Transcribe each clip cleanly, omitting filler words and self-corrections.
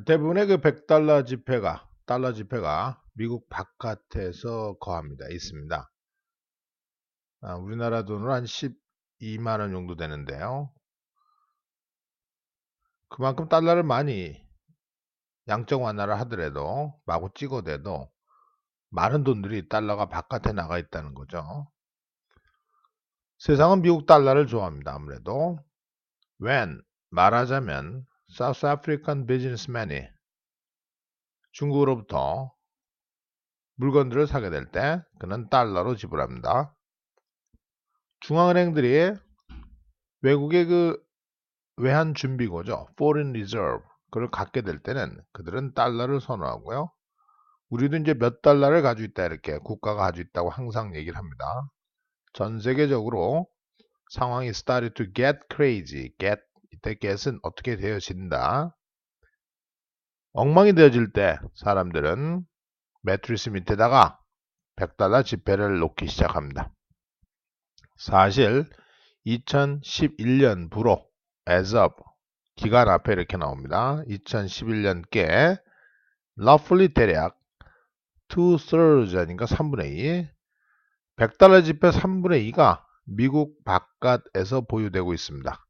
대부분의 그 100달러 달러 지폐가 미국 바깥에서 거합니다. 있습니다. 우리나라 돈으로 한 12만 원 정도 되는데요. 그만큼 달러를 많이 양적 완화를 하더라도 마구 찍어대도 많은 돈들이 달러가 바깥에 나가 있다는 거죠. 세상은 미국 달러를 좋아합니다. 아무래도 when 말하자면 South African businessman이 중국으로부터 물건들을 사게 될 때 그는 달러로 지불합니다. 중앙은행들이 외국의 그 외환 준비고죠. Foreign Reserve 그걸 갖게 될 때는 그들은 달러를 선호하고요. 우리도 이제 몇 달러를 가지고 있다 이렇게 국가가 가지고 있다고 항상 얘기를 합니다. 전 세계적으로 상황이 started to get crazy. 이때 get은 어떻게 되어진다. 엉망이 되어질 때 사람들은 매트리스 밑에다가 100달러 지폐를 놓기 시작합니다. 사실 2011년부로 as of 기간 앞에 이렇게 나옵니다. 2011년께 roughly 대략 2/3 아닌가 3분의 2 100달러 지폐 3분의 2가 미국 바깥에서 보유되고 있습니다.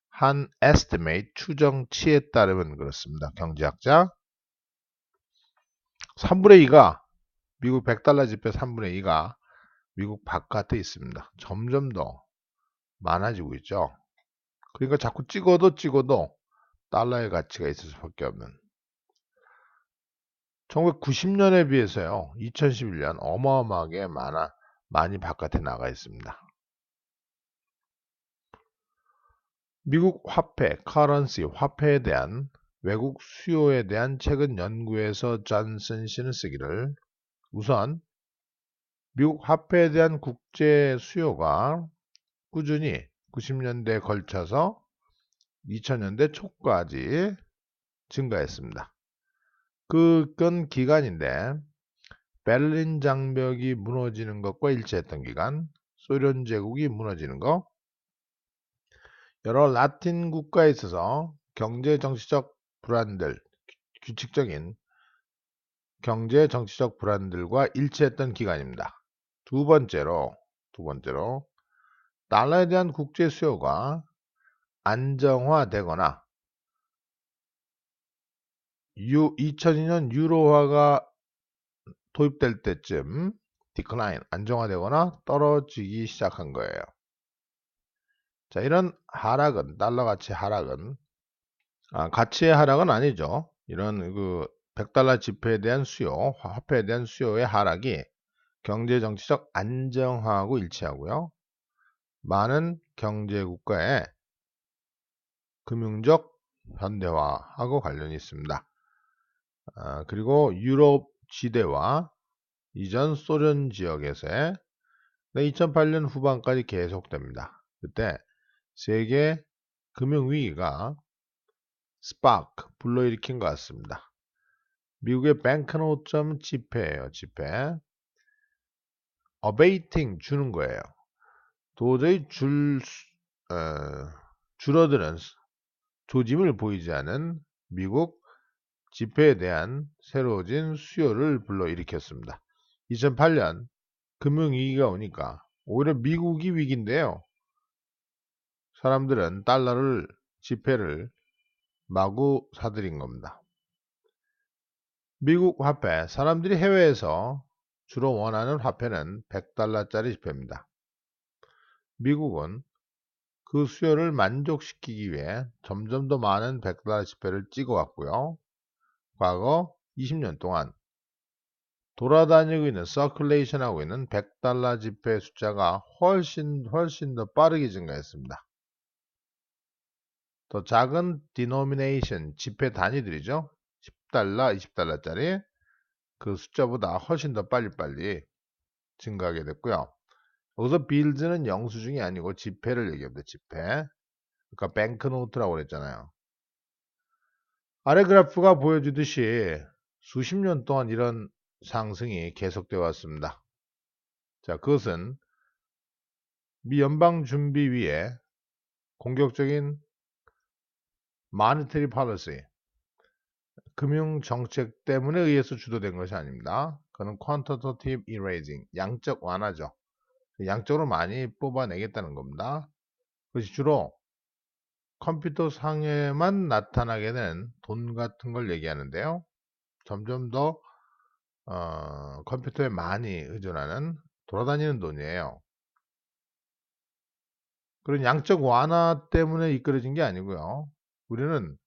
한 estimate 추정치에 따르면 그렇습니다. 경제학자 3분의 2가 미국 100달러 지폐 3분의 2가 미국 바깥에 있습니다. 점점 더 많아지고 있죠. 그러니까 자꾸 찍어도 달러의 가치가 있을 수밖에 없는 1990년에 비해서요. 2011년 어마어마하게 많이 바깥에 나가 있습니다. 미국 화폐, 커런시, 화폐에 대한 외국 수요에 대한 최근 연구에서 존슨 씨는 쓰기를 우선 미국 화폐에 대한 국제 수요가 꾸준히 90년대에 걸쳐서 2000년대 초까지 증가했습니다. 그건 기간인데 베를린 장벽이 무너지는 것과 일치했던 기간, 소련 제국이 무너지는 것, 여러 라틴 국가에 있어서 경제 정치적 불안들, 규칙적인 경제 정치적 불안들과 일치했던 기간입니다. 두 번째로 달러에 대한 국제 수요가 안정화되거나 2002년 유로화가 도입될 때쯤 디클라인 안정화되거나 떨어지기 시작한 거예요. 자, 이런 하락은 달러 가치 하락은 가치의 하락은 아니죠. 이런 그 100달러 지폐에 대한 수요, 화폐에 대한 수요의 하락이 경제 정치적 안정화하고 일치하고요. 많은 경제 국가의 금융적 현대화하고 관련이 있습니다. 그리고 유럽 지대와 이전 소련 지역에서의 2008년 후반까지 계속됩니다. 그때 세계 금융위기가 스파크 불러일으킨 것 같습니다. 미국의 뱅크노트 지폐예요. 지폐. 어베이팅 주는 거예요. 도저히 줄어드는 조짐을 보이지 않은 미국 지폐에 대한 새로워진 수요를 불러일으켰습니다. 2008년 금융위기가 오니까 오히려 미국이 위기인데요. 사람들은 지폐를 마구 사들인 겁니다. 미국 화폐, 사람들이 해외에서 주로 원하는 화폐는 100달러짜리 지폐입니다. 미국은 그 수요를 만족시키기 위해 점점 더 많은 100달러 지폐를 찍어왔고요. 과거 20년 동안 돌아다니고 있는 서큘레이션 하고 있는 100달러 지폐 숫자가 훨씬 더 빠르게 증가했습니다. 더 작은 디노미네이션 지폐 단위들이죠. 10달러, 20달러짜리 그 숫자보다 훨씬 더 빨리빨리 증가하게 됐고요. 여기서 빌드는 영수증이 아니고 지폐를 얘기합니다. 지폐. 그러니까 뱅크노트라고 그랬잖아요. 아래 그래프가 보여주듯이 수십 년 동안 이런 상승이 계속되어 왔습니다. 자, 그것은 미 연방준비위의 공격적인 마니터리 팔러시, 금융 정책 때문에 의해서 주도된 것이 아닙니다. 그는 quantitative easing, 양적 완화죠. 양적으로 많이 뽑아내겠다는 겁니다. 그것이 주로 컴퓨터 상에만 나타나게 되는 돈 같은 걸 얘기하는데요. 점점 더 컴퓨터에 많이 의존하는 돌아다니는 돈이에요. 그런 양적 완화 때문에 이끌어진 게 아니고요. 우리는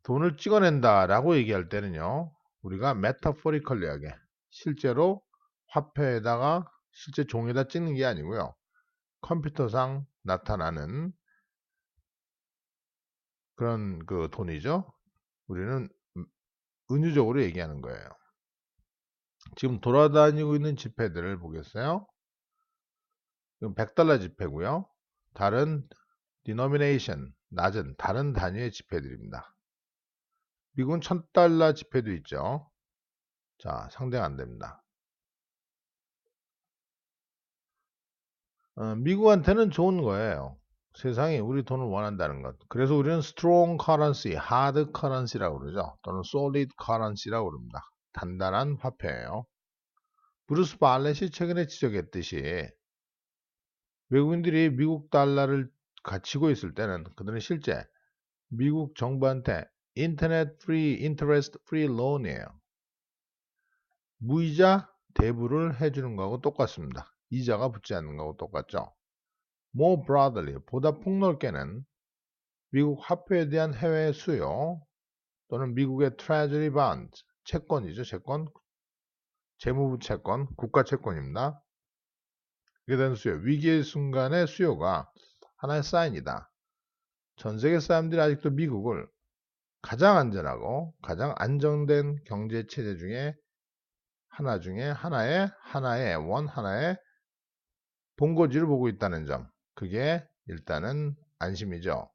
돈을 찍어낸다라고 얘기할 때는요. 우리가 metaphorically하게 실제로 화폐에다가 실제 종에다 찍는 게 아니고요. 컴퓨터상 나타나는 그런 그 돈이죠. 우리는 은유적으로 얘기하는 거예요. 지금 돌아다니고 있는 지폐들을 보겠어요? 이건 100달러 지폐고요. 다른 denomination, 낮은 다른 단위의 지폐들입니다. 미국은 1000달러 지폐도 있죠. 자, 상대가 안 됩니다. 미국한테는 좋은 거예요. 세상이 우리 돈을 원한다는 것. 그래서 우리는 strong currency, hard currency라고 그러죠. 또는 solid currency라고 그럽니다. 단단한 화폐예요. 브루스 발렛이 최근에 지적했듯이 외국인들이 미국 달러를 가지고 있을 때는 그들은 실제 미국 정부한테 인터넷 프리, 인터레스트 프리 론이에요. 무이자 대부를 해주는 거하고 똑같습니다. 이자가 붙지 않는 거하고 똑같죠. More broadly, 보다 폭넓게는 미국 화폐에 대한 해외 수요 또는 미국의 Treasury Bond, 채권이죠. 채권, 재무부 채권, 국가 채권입니다. 이게 된 수요, 위기의 순간의 수요가 하나의 사인이다. 전 세계 사람들이 아직도 미국을 가장 안전하고 가장 안정된 경제 체제 중에 하나의 본거지를 보고 있다는 점, 그게 일단은 안심이죠.